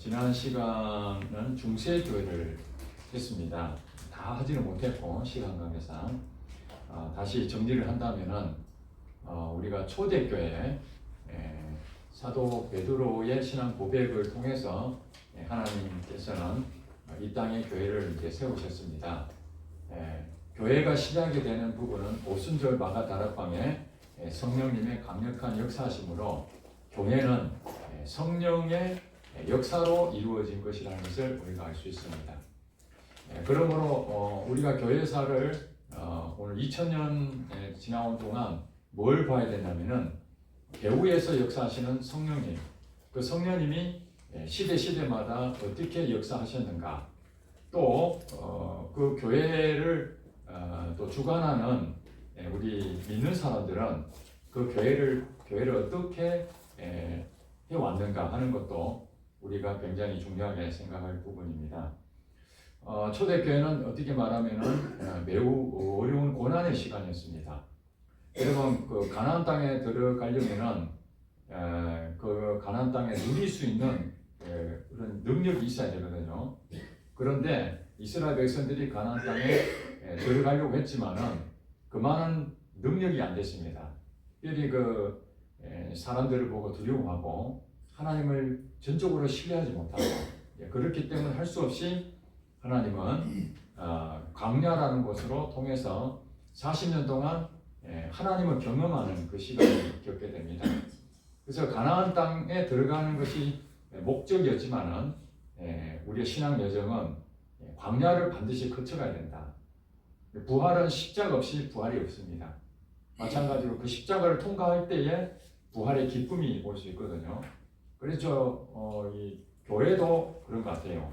지난 시간은 중세교회를 했습니다. 다 하지는 못했고 시간 관계상 다시 정리를 한다면은 우리가 초대교회 사도 베드로의 신앙 고백을 통해서 하나님께서는 이 땅에 교회를 이제 세우셨습니다. 교회가 시작이 되는 부분은 오순절 마가 다락방에 성령님의 강력한 역사하심으로 교회는 성령의 역사로 이루어진 것이라는 것을 우리가 알 수 있습니다. 그러므로 우리가 교회사를 오늘 2000년 지나온 동안 뭘 봐야 되냐면은 배후에서 역사하시는 성령님, 그 성령님이 시대마다 어떻게 역사하셨는가, 또 그 교회를 또 주관하는 우리 믿는 사람들은 그 교회를 어떻게 해왔는가 하는 것도 우리가 굉장히 중요하게 생각할 부분입니다. 초대교회는 어떻게 말하면 매우 어려운 고난의 시간이었습니다. 여러분, 그 가나안 땅에 들어가려면은 그 가나안 땅에 누릴 수 있는 그런 능력이 있어야 되거든요. 그런데 이스라엘 백성들이 가나안 땅에 들어가려고 했지만은 그만한 능력이 안 됐습니다. 특별히 그 사람들을 보고 두려워하고 하나님을 전적으로 신뢰하지 못하고 그렇기 때문에 할 수 없이 하나님은 광야라는 곳으로 통해서 40년 동안 하나님을 경험하는 그 시간을 겪게 됩니다. 그래서 가나안 땅에 들어가는 것이 목적이었지만은 우리의 신앙 여정은 광야를 반드시 거쳐가야 된다. 부활은 십자가 없이 부활이 없습니다. 마찬가지로 그 십자가를 통과할 때에 부활의 기쁨이 올 수 있거든요. 그래서 이 교회도 그런 것 같아요.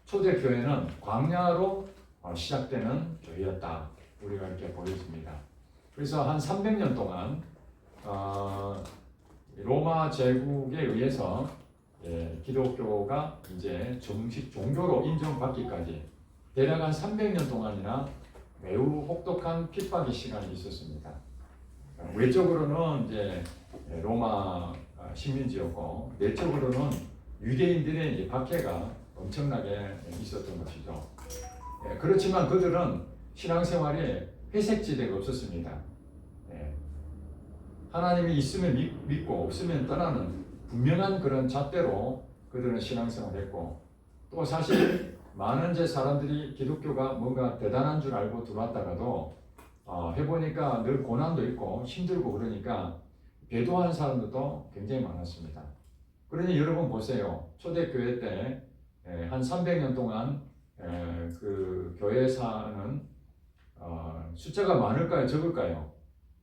초대 교회는 광야로 시작되는 교회였다. 우리가 이렇게 보여집니다. 그래서 한 300년 동안 로마 제국에 의해서 기독교가 이제 정식 종교로 인정받기까지 대략 한 300년 동안이나 매우 혹독한 핍박의 시간이 있었습니다. 외적으로는 이제 로마 식민지였고 내적으로는 유대인들의 박해가 엄청나게 있었던 것이죠. 그렇지만 그들은 신앙생활에 회색지대가 없었습니다. 하나님이 있으면 믿고 없으면 떠나는 분명한 그런 잣대로 그들은 신앙생활했고, 또 사실 많은 사람들이 기독교가 뭔가 대단한 줄 알고 들어왔다가도 해보니까 늘 고난도 있고 힘들고 그러니까 배도하는 사람들도 굉장히 많았습니다. 그러니 여러분 보세요. 초대교회 때 한 300년 동안 그 교회사는 숫자가 많을까요? 적을까요?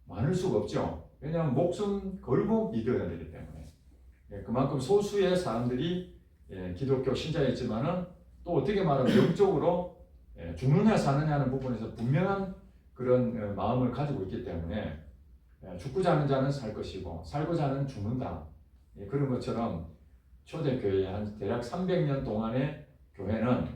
많을 수가 없죠. 왜냐하면 목숨 걸고 믿어야 되기 때문에. 그만큼 소수의 사람들이 기독교 신자였지만은 또 어떻게 말하면 영적으로 죽느냐 사느냐는 부분에서 분명한 그런 마음을 가지고 있기 때문에 죽고자 하는 자는 살 것이고 살고자 하는 죽는다. 그런 것처럼 초대교회의 한 대략 300년 동안의 교회는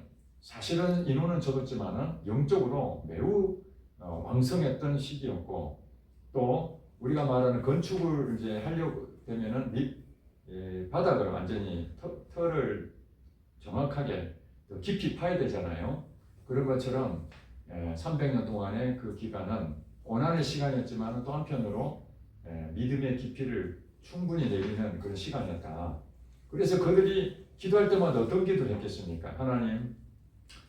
사실은 인원은 적었지만은 영적으로 매우 왕성했던 시기였고, 또 우리가 말하는 건축을 이제 하려고 되면은 바닥을 완전히 털을 정확하게 깊이 파야 되잖아요. 그런 것처럼 300년 동안의 그 기간은 고난의 시간이었지만 또 한편으로 믿음의 깊이를 충분히 내리는 그런 시간이었다. 그래서 그들이 기도할 때마다 어떤 기도를 했겠습니까? 하나님,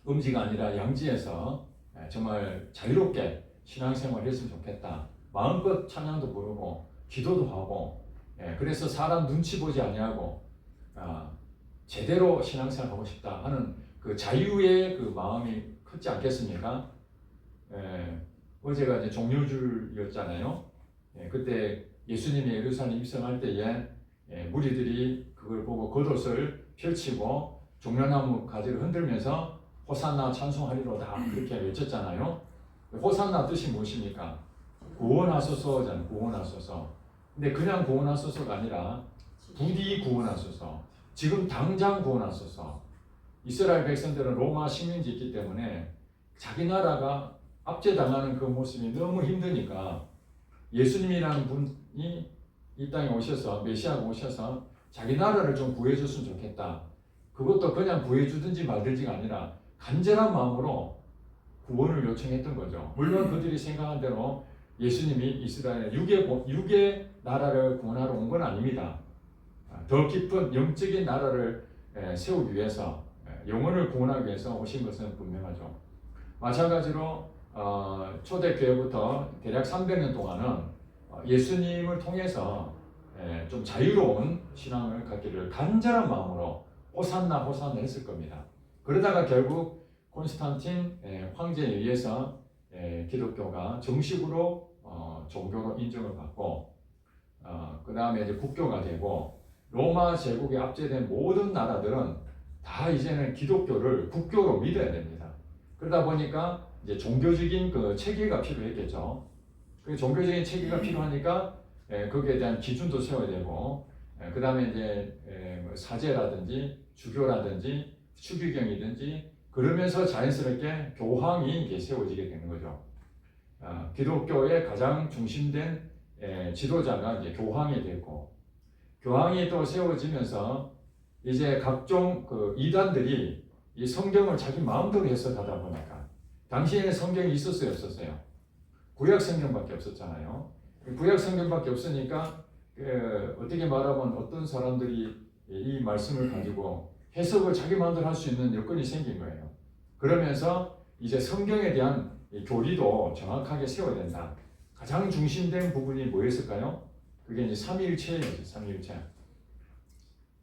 음지가 아니라 양지에서 정말 자유롭게 신앙생활을 했으면 좋겠다. 마음껏 찬양도 부르고 기도도 하고, 그래서 사람 눈치 보지 아니하고 제대로 신앙생활 하고 싶다 하는 그 자유의 그 마음이 컸지 않겠습니까? 어제가 이제 종료주일이었잖아요. 그때 예수님이 예루살렘 입성할 때에 무리들이 그걸 보고 겉옷을 펼치고 종려나무 가지를 흔들면서 호산나 찬송하리로다 그렇게 외쳤잖아요. 호산나 뜻이 무엇입니까? 구원하소서잖아요. 구원하소서. 근데 그냥 구원하소서가 아니라 부디 구원하소서. 지금 당장 구원하소서. 이스라엘 백성들은 로마 식민지 있기 때문에 자기 나라가 압제당하는 그 모습이 너무 힘드니까 예수님이라는 분이 이 땅에 오셔서 메시아가 오셔서 자기 나라를 좀 구해줬으면 좋겠다. 그것도 그냥 구해주든지 말든지가 아니라 간절한 마음으로 구원을 요청했던 거죠. 물론 그들이 생각한 대로 예수님이 이스라엘 육의 나라를 구원하러 온 건 아닙니다. 더 깊은 영적인 나라를 세우기 위해서 영혼을 구원하기 위해서 오신 것은 분명하죠. 마찬가지로 초대교회부터 대략 300년 동안은 예수님을 통해서 좀 자유로운 신앙을 갖기를 간절한 마음으로 호산나 호산나 했을 겁니다. 그러다가 결국 콘스탄틴 황제에 의해서 기독교가 정식으로 종교로 인정을 받고 그 다음에 이제 국교가 되고 로마 제국에 압제된 모든 나라들은 다 이제는 기독교를 국교로 믿어야 됩니다. 그러다 보니까 이제 종교적인 그 체계가 필요했겠죠. 그 종교적인 체계가 필요하니까 거기에 대한 기준도 세워야 되고 그 다음에 이제 사제라든지 주교라든지 추기경이든지 그러면서 자연스럽게 교황이 이제 세워지게 되는 거죠. 기독교의 가장 중심된 지도자가 이제 교황이 됐고 교황이 또 세워지면서 이제 각종 그 이단들이 이 성경을 자기 마음대로 해석하다 보니까 당시에는 성경이 있었어요, 없었어요? 구약 성경밖에 없었잖아요. 구약 성경밖에 없으니까 어떻게 말하면 어떤 사람들이 이 말씀을 가지고 해석을 자기 마음대로 할 수 있는 여건이 생긴 거예요. 그러면서 이제 성경에 대한 교리도 정확하게 세워야 된다. 가장 중심된 부분이 뭐였을까요? 그게 이제 삼위일체예요. 삼위일체.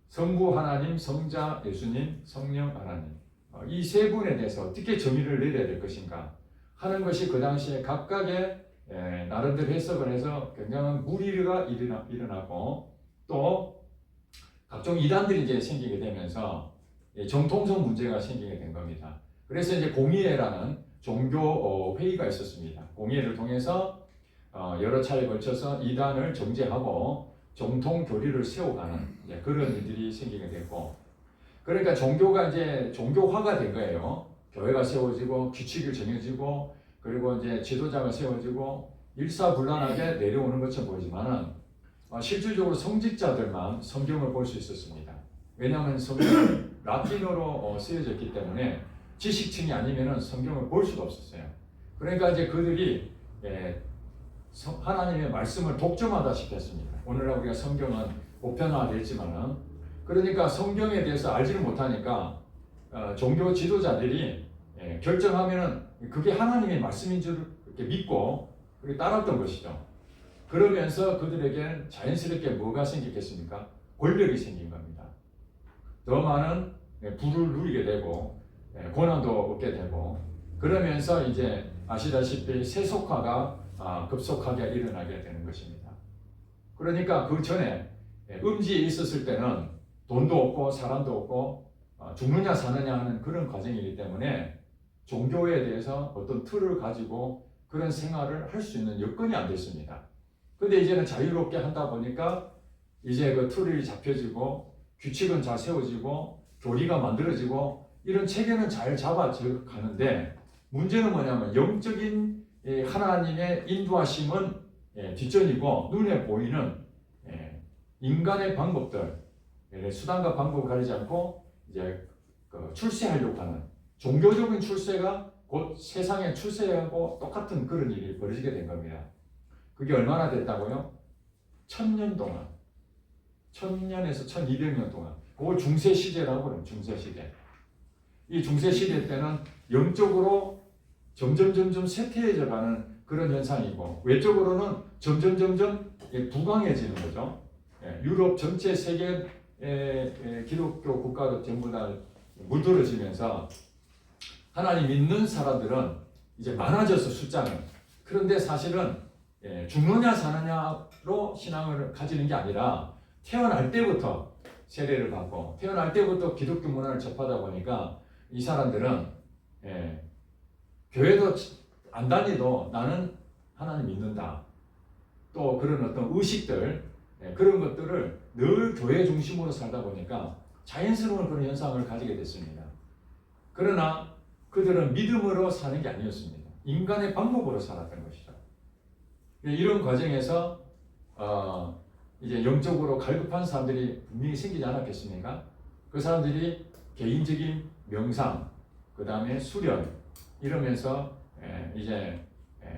성부 하나님, 성자 예수님, 성령 하나님. 이 세 분에 대해서 어떻게 정의를 내려야 될 것인가 하는 것이 그 당시에 각각의 나름대로 해석을 해서 굉장한 무리가 일어나고 또 각종 이단들이 이제 생기게 되면서 정통성 문제가 생기게 된 겁니다. 그래서 이제 공의회라는 종교 회의가 있었습니다. 공의회를 통해서 여러 차례 걸쳐서 이단을 정죄하고 정통 교리를 세워가는 그런 일들이 생기게 됐고, 그러니까 종교가 이제 종교화가 된 거예요. 교회가 세워지고 규칙이 정해지고 그리고 이제 지도자가 세워지고 일사불란하게 내려오는 것처럼 보이지만은 실질적으로 성직자들만 성경을 볼 수 있었습니다. 왜냐하면 성경은 라틴어로 쓰여졌기 때문에 지식층이 아니면은 성경을 볼 수가 없었어요. 그러니까 이제 그들이 하나님의 말씀을 독점하다시피 했습니다. 오늘날 우리가 성경은 보편화됐지만은 그러니까 성경에 대해서 알지를 못하니까 종교 지도자들이 결정하면은 그게 하나님의 말씀인 줄 이렇게 믿고 그렇게 따랐던 것이죠. 그러면서 그들에게 자연스럽게 뭐가 생기겠습니까? 권력이 생긴 겁니다. 더 많은 부를 누리게 되고 고난도 얻게 되고 그러면서 이제 아시다시피 세속화가 급속하게 일어나게 되는 것입니다. 그러니까 그 전에 음지에 있었을 때는 돈도 없고 사람도 없고 죽느냐 사느냐 하는 그런 과정이기 때문에 종교에 대해서 어떤 틀을 가지고 그런 생활을 할 수 있는 여건이 안 됐습니다. 근데 이제는 자유롭게 한다 보니까 이제 그 틀이 잡혀지고 규칙은 잘 세워지고 교리가 만들어지고 이런 체계는 잘 잡아져 가는데 문제는 뭐냐면 영적인 하나님의 인도하심은 뒷전이고 눈에 보이는 인간의 방법들, 수단과 방법을 가리지 않고 이제 출세하려고 하는 종교적인 출세가 곧 세상에 출세하고 똑같은 그런 일이 벌어지게 된 겁니다. 그게 얼마나 됐다고요? 1000년 동안, 1000년에서 1200년 동안. 그걸 중세시대라고 그래요. 중세시대. 이 중세시대 때는 영적으로 점점 쇠퇴해져 가는 그런 현상이고 외적으로는 점점 부강해지는 거죠. 유럽 전체 세계 기독교 국가도 전부 다 물들어지면서 하나님 믿는 사람들은 이제 많아져서 숫자는. 그런데 사실은 죽느냐 사느냐로 신앙을 가지는 게 아니라 태어날 때부터 세례를 받고 태어날 때부터 기독교 문화를 접하다 보니까 이 사람들은 교회도 안 다니도 나는 하나님 믿는다. 또 그런 어떤 의식들 그런 것들을 늘 교회 중심으로 살다 보니까 자연스러운 그런 현상을 가지게 됐습니다. 그러나 그들은 믿음으로 사는 게 아니었습니다. 인간의 방법으로 살았던 것이죠. 이런 과정에서 이제 영적으로 갈급한 사람들이 분명히 생기지 않았겠습니까? 그 사람들이 개인적인 명상, 그 다음에 수련 이러면서 이제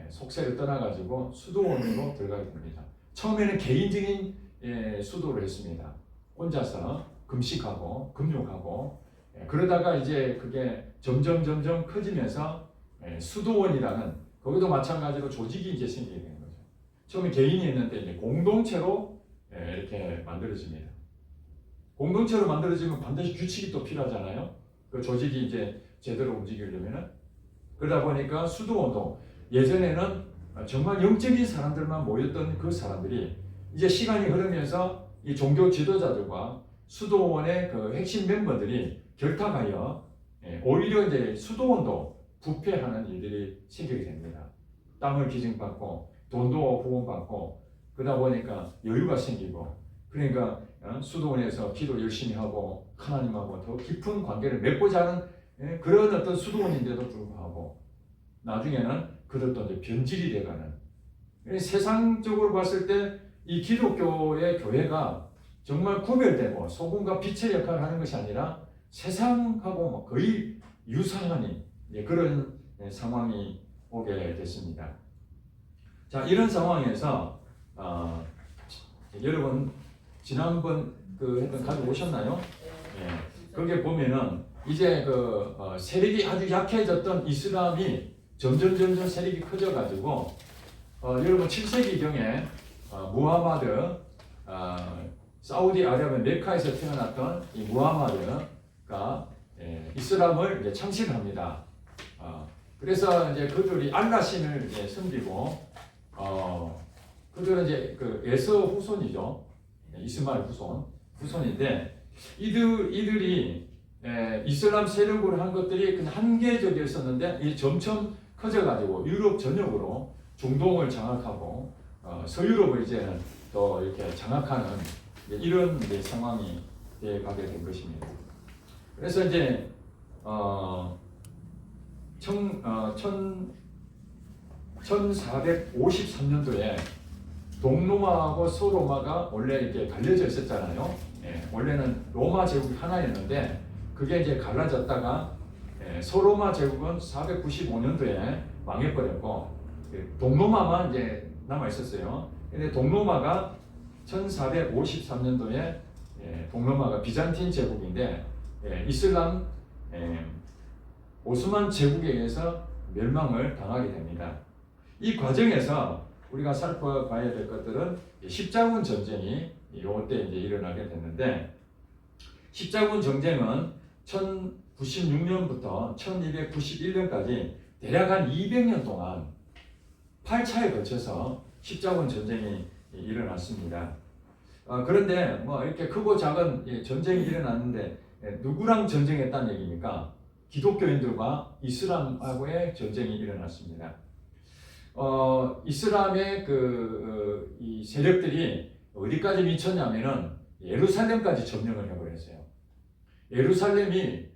속세를 떠나가지고 수도원으로 들어가게 됩니다. 처음에는 개인적인 수도를 했습니다. 혼자서 금식하고 금욕하고 그러다가 이제 그게 점점 커지면서 수도원이라는 거기도 마찬가지로 조직이 이제 생기게 되는 거죠. 처음에 개인이 있는데 이제 공동체로 이렇게 만들어집니다. 공동체로 만들어지면 반드시 규칙이 또 필요하잖아요. 그 조직이 이제 제대로 움직이려면은 그러다 보니까 수도원도 예전에는 정말 영적인 사람들만 모였던 그 사람들이 이제 시간이 흐르면서 이 종교 지도자들과 수도원의 그 핵심 멤버들이 결탁하여 오히려 이제 수도원도 부패하는 일들이 생기게 됩니다. 땅을 기증받고 돈도 후원받고 그러다 보니까 여유가 생기고 그러니까 수도원에서 기도 열심히 하고 하나님하고 더 깊은 관계를 맺고자 하는 그런 어떤 수도원인데도 불구하고 나중에는 그것도 이제 변질이 돼가는 세상적으로 봤을 때 이 기독교의 교회가 정말 구별되고 소금과 빛의 역할을 하는 것이 아니라 세상하고 거의 유사한 그런 상황이 오게 됐습니다. 자, 이런 상황에서 여러분 지난번 했던 카드 오셨나요? 거기에 보면은 이제 세력이 아주 약해졌던 이슬람이 점점 세력이 커져가지고 여러분 7세기경에 무하마드 사우디아라비아 메카에서 태어났던 이 무하마드가 이슬람을 이제 창시합니다. 그래서 이제 그들이 알라신을 이제 섬기고 그들은 이제 그 에서 후손이죠. 이스마엘 후손인데 이들이 이슬람 세력으로 한 것들이 그냥 한계적이었었는데 이 점점 커져가지고 유럽 전역으로 중동을 장악하고 서유럽을 이제는 또 이렇게 장악하는 이런 상황이 돼 가게 된 것입니다. 그래서 이제 1453년도에 동로마하고 소로마가 원래 이렇게 갈려져 있었잖아요. 원래는 로마 제국이 하나였는데 그게 이제 갈라졌다가 소로마 제국은 495년도에 망해버렸고 동로마만 이제 남아 있었어요. 근데 동로마가 1453년도에 동로마가 비잔틴 제국인데 이슬람 오스만 제국에 의해서 멸망을 당하게 됩니다. 이 과정에서 우리가 살펴봐야 될 것들은 십자군 전쟁이 이때 이제 일어나게 됐는데 십자군 전쟁은 1096년부터 1291년까지 대략 한 200년 동안 8차에 걸쳐서 십자군 전쟁이 일어났습니다. 그런데 뭐 이렇게 크고 작은 전쟁이 일어났는데 누구랑 전쟁했다는 얘기입니까? 기독교인들과 이슬람하고의 전쟁이 일어났습니다. 이슬람의 이 세력들이 어디까지 미쳤냐면은 예루살렘까지 점령을 해버렸어요. 예루살렘이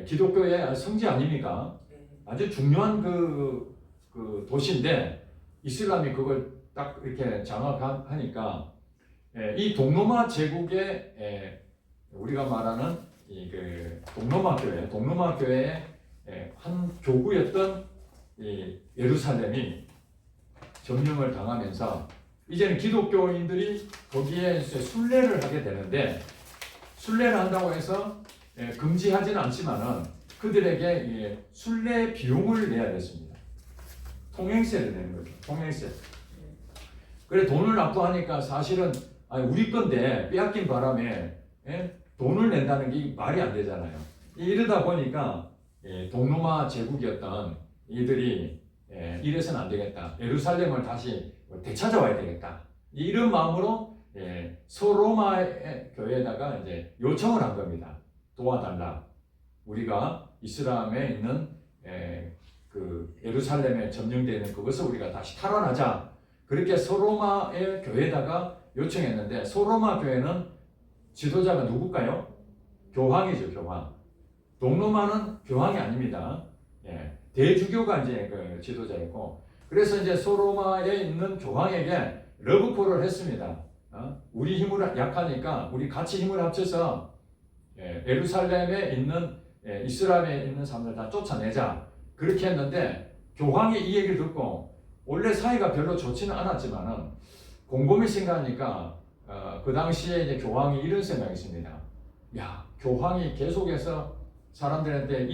기독교의 성지 아닙니까? 아주 중요한 그 도시인데 이슬람이 그걸 딱 이렇게 장악하니까 이 동로마 제국의 우리가 말하는 동로마 교회의 한 교구였던 이 예루살렘이 점령을 당하면서 이제는 기독교인들이 거기에 순례를 하게 되는데 순례를 한다고 해서 금지하지는 않지만은 그들에게 순례 비용을 내야 됐습니다. 통행세를 내는 거죠. 통행세. 그래 돈을 납부하니까 사실은 우리 건데 빼앗긴 바람에 돈을 낸다는 게 말이 안 되잖아요. 이러다 보니까 동로마 제국이었던 이들이 이래서는 안 되겠다. 예루살렘을 다시 되찾아와야 되겠다. 이런 마음으로 소로마 교회에다가 이제 요청을 한 겁니다. 도와달라. 우리가 이슬람에 있는 그 예루살렘에 점령되어 있는 그것을 우리가 다시 탈환하자. 그렇게 소로마의 교회에다가 요청했는데 소로마 교회는 지도자가 누굴까요? 교황이죠, 교황. 동로마는 교황이 아닙니다. 대주교가 이제 그 지도자였고, 그래서 이제 소로마에 있는 교황에게 러브콜을 했습니다. 우리 힘을 약하니까 우리 같이 힘을 합쳐서 예루살렘에 있는 이스라엘에 있는 사람들 다 쫓아내자 그렇게 했는데 교황이 이 얘기를 듣고 원래 사이가 별로 좋지는 않았지만은 곰곰이 생각하니까 그 당시에 이제 교황이 이런 생각이 있습니다. 야, 교황이 계속해서 사람들한테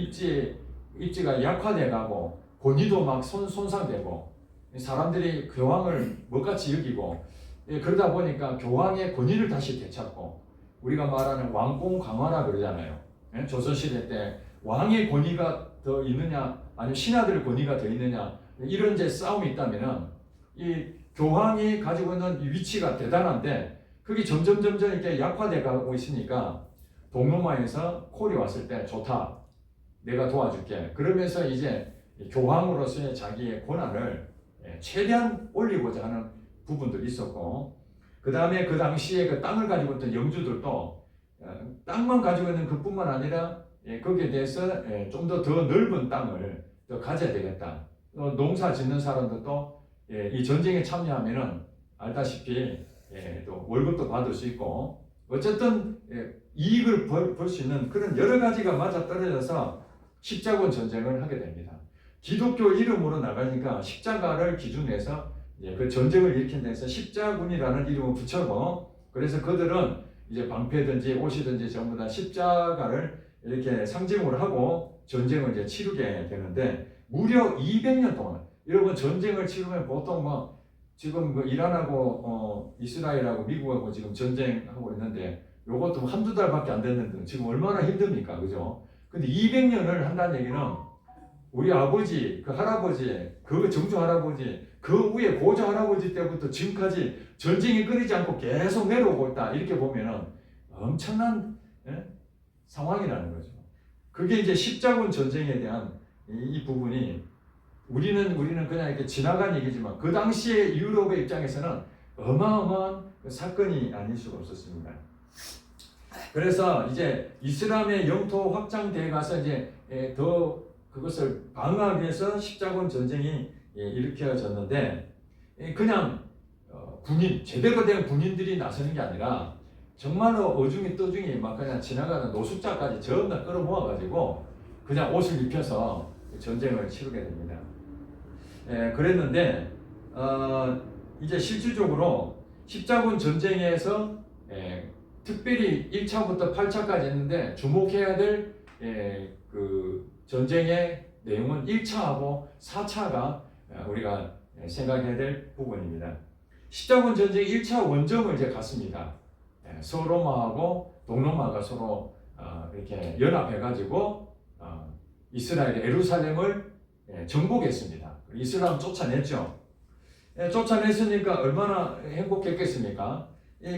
입지가 약화돼가고 권위도 막 손상되고 사람들이 교황을 뭐같이 여기고 그러다 보니까 교황의 권위를 다시 되찾고 우리가 말하는 왕공 강화라 그러잖아요. 조선시대 때 왕의 권위가 더 있느냐 아니면 신하들의 권위가 더 있느냐 이런 이제 싸움이 있다면은 이 교황이 가지고 있는 이 위치가 대단한데 그게 점점 이렇게 약화돼 가고 있으니까 동로마에서 콜이 왔을 때 좋다 내가 도와줄게 그러면서 이제 교황으로서의 자기의 권한을 최대한 올리고자 하는 부분들이 있었고 그 다음에 그 당시에 그 땅을 가지고 있던 영주들도 땅만 가지고 있는 그뿐만 아니라 거기에 대해서 좀 더 넓은 땅을 더 가져야 되겠다. 농사 짓는 사람들도 이 전쟁에 참여하면은 알다시피 또 월급도 받을 수 있고 어쨌든 이익을 벌 수 있는 그런 여러 가지가 맞아 떨어져서 십자군 전쟁을 하게 됩니다. 기독교 이름으로 나가니까 십자가를 기준으로 해서 그 전쟁을 일으킨 데서 십자군이라는 이름을 붙여고 그래서 그들은 이제 방패든지 옷이든지 전부 다 십자가를 이렇게 상징으로 하고 전쟁을 이제 치르게 되는데 무려 200년 동안 여러분 전쟁을 치르면 보통 뭐 지금 그 이란하고 이스라엘하고 미국하고 지금 전쟁하고 있는데 요것도 한두 달밖에 안 됐는데 지금 얼마나 힘듭니까 그죠? 근데 200년을 한다는 얘기는 우리 아버지, 그 할아버지, 그 정조 할아버지, 그 위에 고조 할아버지 때부터 지금까지 전쟁이 끊이지 않고 계속 내려오고 있다. 이렇게 보면은 엄청난 상황이라는 거죠. 그게 이제 십자군 전쟁에 대한 이 부분이 우리는 그냥 이렇게 지나간 얘기지만 그 당시에 유럽의 입장에서는 어마어마한 사건이 아닐 수가 없었습니다. 그래서 이제 이슬람의 영토 확장돼 가서 이제 더 그것을 방어하기 위해서 십자군 전쟁이 일으켜졌는데 그냥 군인 제대로 된 군인들이 나서는 게 아니라 정말로 어중이 떠중이 막 그냥 지나가는 노숙자까지 전부 다 끌어모아 가지고 그냥 옷을 입혀서 전쟁을 치르게 됩니다. 그랬는데 이제 실질적으로 십자군 전쟁에서 특별히 1차부터 8차까지 했는데 주목해야 될 그 전쟁의 내용은 1차하고 4차가 우리가 생각해야 될 부분입니다. 십자군 전쟁 1차 원정을 이제 갔습니다. 서로마하고 동로마가 서로 이렇게 연합해가지고 이스라엘의 예루살렘을 정복했습니다. 이스라엘 쫓아냈죠. 쫓아냈으니까 얼마나 행복했겠습니까?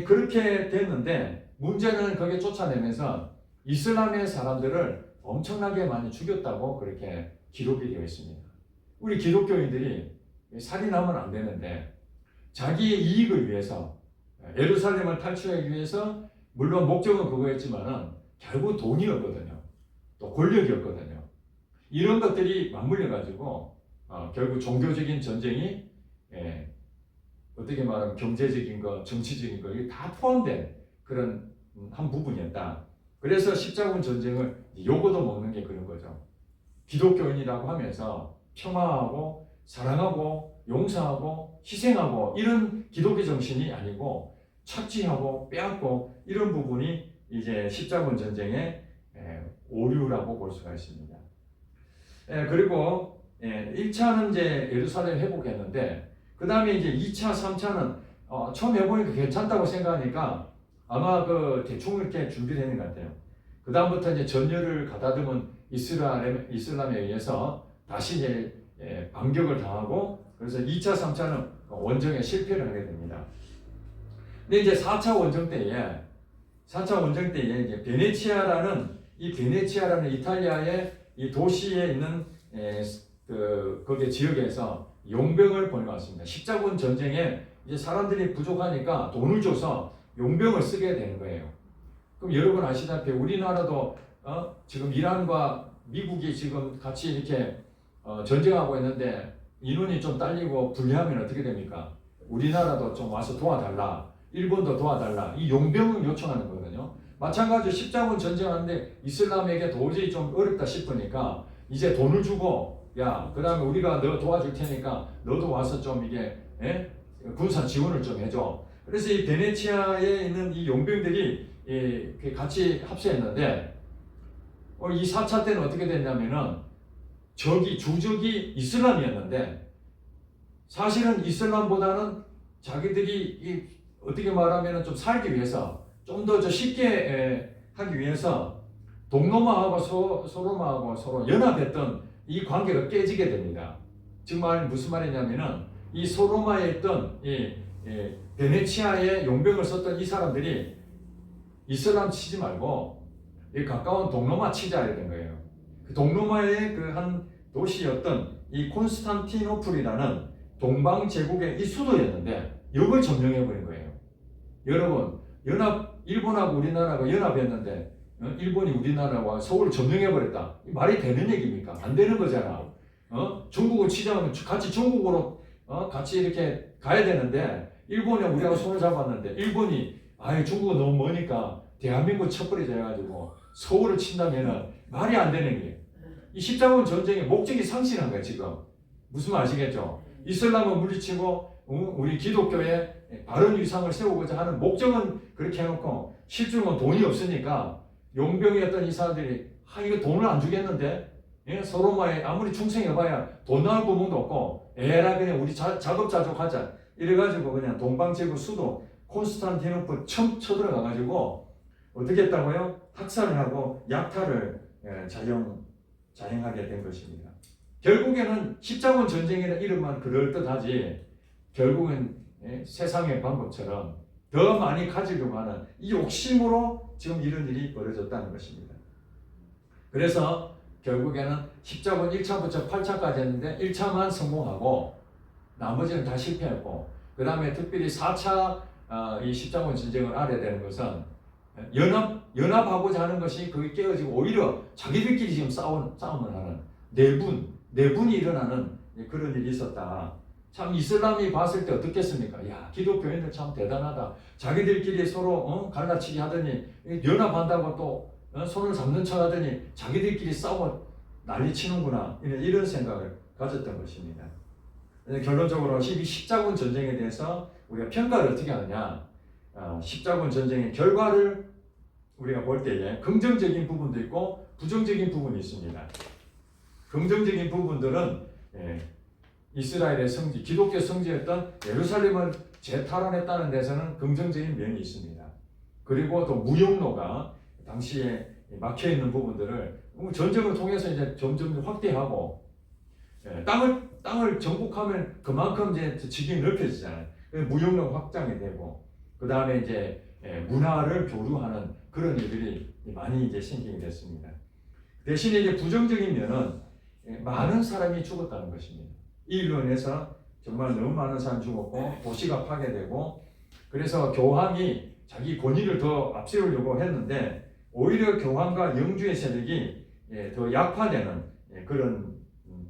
그렇게 됐는데 문제는 거기에 쫓아내면서 이슬람의 사람들을 엄청나게 많이 죽였다고 그렇게 기록이 되어 있습니다. 우리 기독교인들이 살인하면 안 되는데 자기의 이익을 위해서 예루살렘을 탈출하기 위해서 물론 목적은 그거였지만은 결국 돈이었거든요. 또 권력이었거든요. 이런 것들이 맞물려 가지고 결국 종교적인 전쟁이 어떻게 말하면 경제적인 것, 정치적인 것 이게 다 포함된 그런 한 부분이었다. 그래서 십자군 전쟁을 요거도 먹는 게 그런 거죠. 기독교인이라고 하면서 평화하고 사랑하고 용서하고 희생하고 이런 기독교 정신이 아니고 착취하고 빼앗고 이런 부분이 이제 십자군 전쟁의 오류라고 볼 수가 있습니다. 그리고 1차는 이제 예루살렘 회복했는데 그 다음에 이제 2차, 3차는 처음 해보니까 괜찮다고 생각하니까 아마 그 대충 이렇게 준비되는 것 같아요. 그 다음부터 이제 전열을 가다듬은 이슬람에 의해서 다시 이제 반격을 당하고 그래서 2차, 3차는 원정에 실패를 하게 됩니다. 근데 이제 4차 원정 때에 이제 베네치아라는 이탈리아의 이 도시에 있는 거기 지역에서 용병을 보내왔습니다. 십자군 전쟁에 이제 사람들이 부족하니까 돈을 줘서 용병을 쓰게 되는 거예요. 그럼 여러분 아시다시피 우리나라도 지금 이란과 미국이 지금 같이 이렇게 전쟁하고 있는데 인원이 좀 딸리고 불리하면 어떻게 됩니까? 우리나라도 좀 와서 도와달라. 일본도 도와달라. 이 용병을 요청하는 거거든요. 마찬가지로 십자군 전쟁하는데 이슬람에게 도저히 좀 어렵다 싶으니까 이제 돈을 주고 야, 그 다음에 우리가 너 도와줄 테니까 너도 와서 좀 이게 군사 지원을 좀 해줘. 그래서 이 베네치아에 있는 이 용병들이 같이 합세했는데 이 4차 때는 어떻게 됐냐면은 주적이 이슬람이었는데 사실은 이슬람보다는 자기들이 어떻게 말하면 좀 살기 위해서 좀 더 쉽게 하기 위해서 동로마하고 소로마하고 서로 연합했던 이 관계가 깨지게 됩니다. 정말 무슨 말이냐면은 이 소로마에 있던 베네치아에 용병을 썼던 이 사람들이 이슬람 치지 말고 이 가까운 동로마 치자 이런 거예요. 그 동로마의 그 한 도시였던 이 콘스탄티노플이라는 동방 제국의 이 수도였는데 이걸 점령해 버린 거예요. 여러분, 일본하고 우리나라가 연합했는데 일본이 우리나라와 서울을 점령해 버렸다. 말이 되는 얘기입니까? 안 되는 거잖아. 중국을 치자면 같이 중국으로 같이 이렇게 가야 되는데 일본에 우리하고 손을 잡았는데 일본이 중국은 너무 머니까 대한민국 쳐버리자 해가지고 서울을 친다면은 말이 안 되는 게 이 십자군 전쟁의 목적이 상실한 거예요. 지금 무슨 말 아시겠죠? 이슬람을 물리치고 우리 기독교에 바른 위상을 세우고자 하는 목적은 그렇게 해놓고 실질은 돈이 없으니까 용병이었던 이 사람들이 이거 돈을 안 주겠는데 소로마에 아무리 충성해봐야 돈 나올 구멍도 없고 에라 그냥 우리 자급자족하자 이래가지고 그냥 동방제국 수도 콘스탄티노플 처음 쳐들어가가지고 어떻게 했다고요? 학살을 하고 약탈을 자행하게 된 것입니다. 결국에는 십자군 전쟁이라는 이름만 그럴듯하지 결국은 세상의 방법처럼 더 많이 가지려고 하는 이 욕심으로 지금 이런 일이 벌어졌다는 것입니다. 그래서 결국에는 십자군 1차부터 8차까지 했는데 1차만 성공하고 나머지는 다 실패했고 그 다음에 특별히 4차 이 십자군 전쟁을 알아야 되는 것은 연합하고자 하는 것이 그게 깨어지고 오히려 자기들끼리 지금 싸움을 하는 내분이 일어나는 그런 일이 있었다. 참 이슬람이 봤을 때 어떻겠습니까? 야, 기독교인들 참 대단하다. 자기들끼리 서로 갈라치기 하더니 연합한다고 또 손을 잡는 척 하더니 자기들끼리 싸워 난리치는구나. 이런 생각을 가졌던 것입니다. 결론적으로 십자군 전쟁에 대해서 우리가 평가를 어떻게 하느냐. 십자군 전쟁의 결과를 우리가 볼 때에 긍정적인 부분도 있고 부정적인 부분이 있습니다. 긍정적인 부분들은 이스라엘의 성지, 기독교 성지였던 예루살렘을 재탈환했다는 데서는 긍정적인 면이 있습니다. 그리고 또 무역로가 당시에 막혀있는 부분들을 전쟁을 통해서 이제 점점 확대하고 땅을 정복하면 그만큼 이제 지경이 넓혀지잖아요. 무역로 확장이 되고 그 다음에 이제 문화를 교류하는 그런 일들이 많이 이제 생기게 됐습니다. 대신에 이제 부정적인 면은 많은 사람이 죽었다는 것입니다. 이 일로 인해서 정말 너무 많은 사람이 죽었고 도시가 파괴되고 그래서 교황이 자기 권위를 더 앞세우려고 했는데 오히려 교황과 영주의 세력이 더 약화되는 그런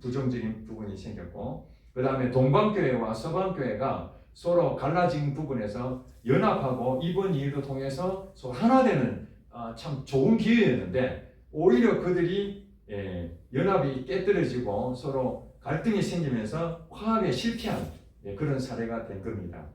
부정적인 부분이 생겼고 그 다음에 동방교회와 서방교회가 서로 갈라진 부분에서 연합하고 이번 일을 통해서 서로 하나 되는 참 좋은 기회였는데 오히려 그들이 연합이 깨뜨려지고 서로 갈등이 생기면서 화합에 실패한 그런 사례가 된 겁니다.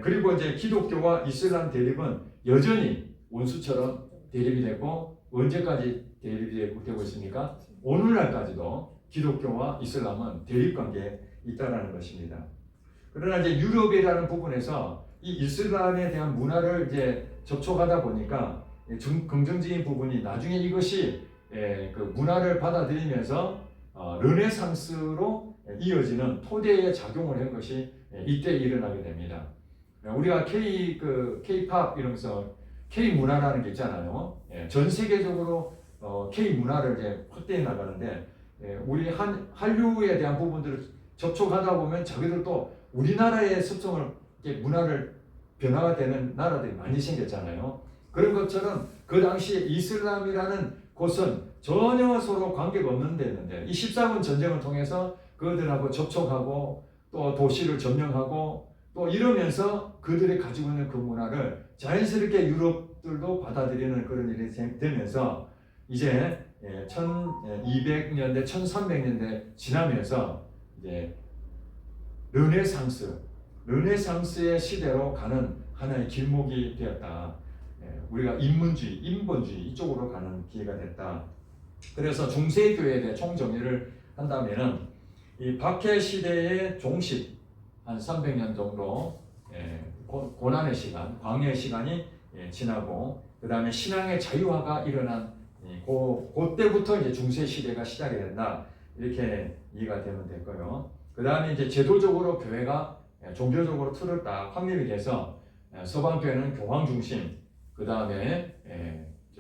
그리고 이제 기독교와 이슬람 대립은 여전히 원수처럼 대립이 됐고 언제까지 대립이 되고 있습니까? 오늘날까지도 기독교와 이슬람은 대립 관계에 있다는 것입니다. 그러나 이제 유럽이라는 부분에서 이 이슬람에 대한 문화를 이제 접촉하다 보니까 긍정적인 부분이 나중에 이것이 그 문화를 받아들이면서 르네상스로 이어지는 토대의 작용을 한 것이 이때 일어나게 됩니다. 우리가 K-팝 이러면서 K 문화라는 게 있잖아요. 전 세계적으로 K 문화를 이제 확대해 나가는데 우리 한류에 대한 부분들을 접촉하다 보면 자기들도 우리나라의 습성을 문화를 변화가 되는 나라들이 많이 생겼잖아요. 그런 것처럼 그 당시에 이슬람이라는 곳은 전혀 서로 관계가 없는 데였는데 이 14군 전쟁을 통해서 그들하고 접촉하고 또 도시를 점령하고 또 이러면서 그들이 가지고 있는 그 문화를 자연스럽게 유럽 민족들도 받아들이는 그런 일이 되면서 이제 1200년대, 1300년대 지나면서 이제 르네상스의 시대로 가는 하나의 길목이 되었다. 우리가 인문주의, 인본주의 이쪽으로 가는 기회가 됐다. 그래서 중세교회에 대해 총정리를 한다면은 이 박해 시대의 종식 한 300년 정도 고난의 시간, 광야의 시간이 지나고 그 다음에 신앙의 자유화가 일어난 그때부터 이제 중세 시대가 시작이 된다. 이렇게 이해가 되면 되고요. 그 다음에 이제 제도적으로 교회가 종교적으로 틀을 딱 확립이 돼서 서방교회는 교황 중심, 그 다음에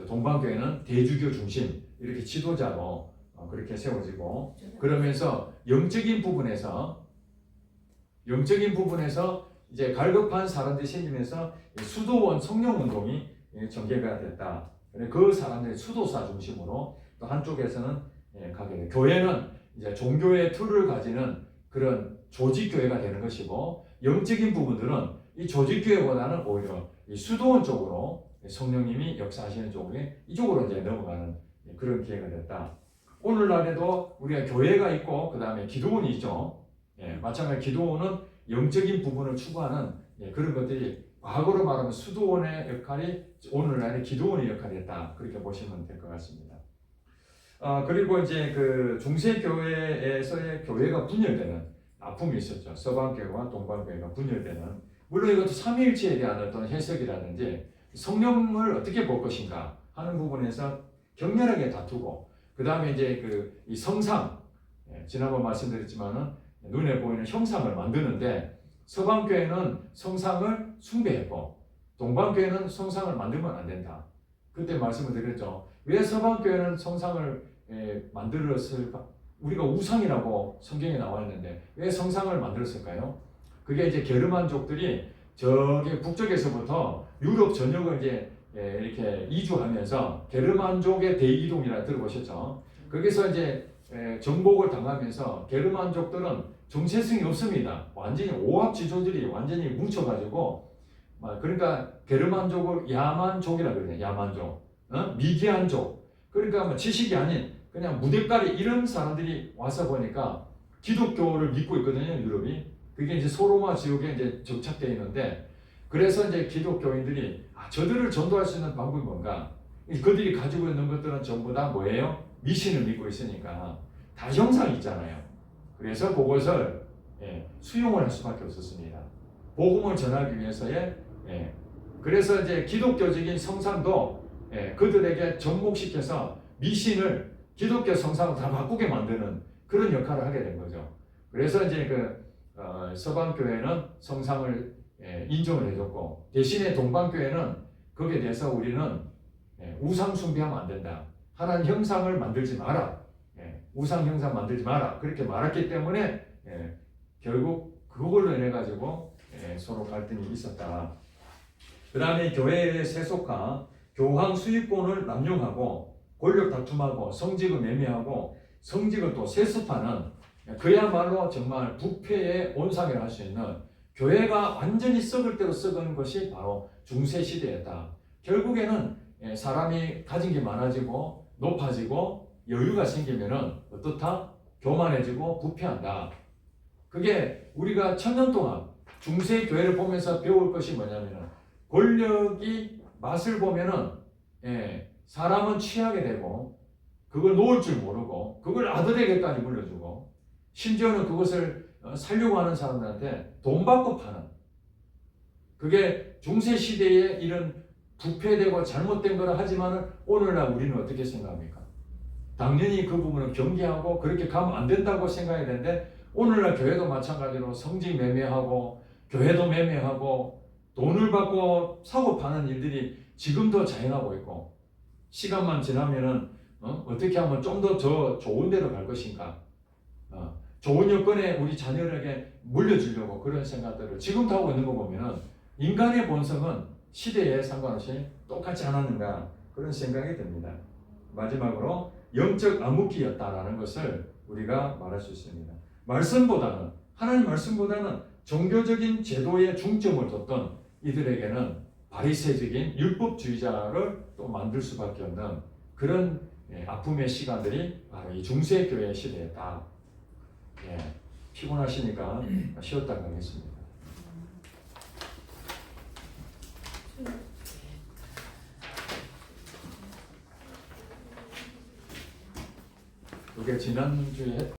동방교회는 대주교 중심 이렇게 지도자로 그렇게 세워지고 그러면서 영적인 부분에서 이제 갈급한 사람들이 생기면서 수도원 성령운동이 전개가 됐다. 그 사람들이 수도사 중심으로 또 한쪽에서는 가게 돼. 교회는 이제 종교의 틀을 가지는 그런 조직교회가 되는 것이고 영적인 부분들은 이 조직교회보다는 오히려 이 수도원 쪽으로 성령님이 역사하시는 이쪽으로 이제 넘어가는 그런 기회가 됐다. 오늘날에도 우리가 교회가 있고 그 다음에 기도원이 있죠. 마찬가지로 기도원은 영적인 부분을 추구하는 그런 것들이 과거로 말하면 수도원의 역할이 오늘날의 기도원의 역할이었다. 그렇게 보시면 될 것 같습니다. 그리고 이제 그 중세교회에서의 교회가 분열되는 아픔이 있었죠. 서방교회와 동방교회가 분열되는. 물론 이것도 삼위일체에 대한 어떤 해석이라든지 성령을 어떻게 볼 것인가 하는 부분에서 격렬하게 다투고 그 다음에 이제 이 성상, 지난번 말씀드렸지만은 눈에 보이는 형상을 만드는데 서방교회는 성상을 숭배했고 동방교회는 성상을 만들면 안 된다. 그때 말씀을 드렸죠. 왜 서방교회는 성상을 만들었을까? 우리가 우상이라고 성경에 나와 있는데 왜 성상을 만들었을까요? 그게 이제 게르만족들이 저기 북쪽에서부터 유럽 전역을 이제 이렇게 이주하면서 게르만족의 대이동이라 들어보셨죠? 거기서 이제 정복을 당하면서 게르만족들은 정체성이 없습니다. 완전히 오합지졸들이 완전히 뭉쳐가지고 그러니까 게르만족을 야만족이라 그러네요. 야만족, 미개한족. 그러니까 뭐 지식이 아닌 그냥 무대가리 이런 사람들이 와서 보니까 기독교를 믿고 있거든요. 유럽이. 그게 이제 소로마 지역에 이제 정착되어 있는데 그래서 이제 기독교인들이 저들을 전도할 수 있는 방법이 뭔가? 그들이 가지고 있는 것들은 전부 다 뭐예요? 미신을 믿고 있으니까 다 형상이 있잖아요. 그래서 그것을 수용을 할 수밖에 없었습니다. 복음을 전하기 위해서의 그래서 이제 기독교적인 성상도 그들에게 접목시켜서 미신을 기독교 성상으로 다 바꾸게 만드는 그런 역할을 하게 된 거죠. 그래서 이제 서방교회는 성상을 인정을 해줬고 대신에 동방교회는 거기에 대해서 우리는 우상 숭배하면 안 된다. 하나님 형상을 만들지 마라. 우상 형상 만들지 마라. 그렇게 말했기 때문에 결국 그걸로 인해 가지고 서로 갈등이 있었다. 그 다음에 교회의 세속화, 교황 수익권을 남용하고 권력 다툼하고 성직을 매매하고 성직을 또 세습하는 그야말로 정말 부패의 온상이라 할 수 있는 교회가 완전히 썩을 대로 썩은 것이 바로 중세 시대였다. 결국에는 사람이 가진 게 많아지고 높아지고 여유가 생기면은 어떻다? 교만해지고 부패한다. 그게 우리가 1000년 동안 중세 교회를 보면서 배울 것이 뭐냐면은 권력이 맛을 보면은 사람은 취하게 되고 그걸 놓을 줄 모르고 그걸 아들에게까지 물려주고 심지어는 그것을 살려고 하는 사람들한테 돈 받고 파는 그게 중세 시대에 이런 부패되고 잘못된 거라 하지만은 오늘날 우리는 어떻게 생각합니까? 당연히 그 부분은 경계하고 그렇게 가면 안 된다고 생각해야 되는데 오늘날 교회도 마찬가지로 성직 매매하고 교회도 매매하고 돈을 받고 사고 파는 일들이 지금도 자행하고 있고 시간만 지나면은 어떻게 하면 좀 더 좋은 데로 갈 것인가 좋은 여건에 우리 자녀에게 물려주려고 그런 생각들을 지금도 하고 있는 거 보면은 인간의 본성은 시대에 상관없이 똑같지 않았는가 그런 생각이 듭니다. 마지막으로 영적 암흑기였다라는 것을 우리가 말할 수 있습니다. 하나님 말씀보다는 종교적인 제도에 중점을 뒀던 이들에게는 바리새적인 율법주의자를 또 만들 수밖에 없는 그런 아픔의 시간들이 바로 이 중세교회 시대였다. 피곤하시니까 쉬었다 가겠습니다. 이게 지난주에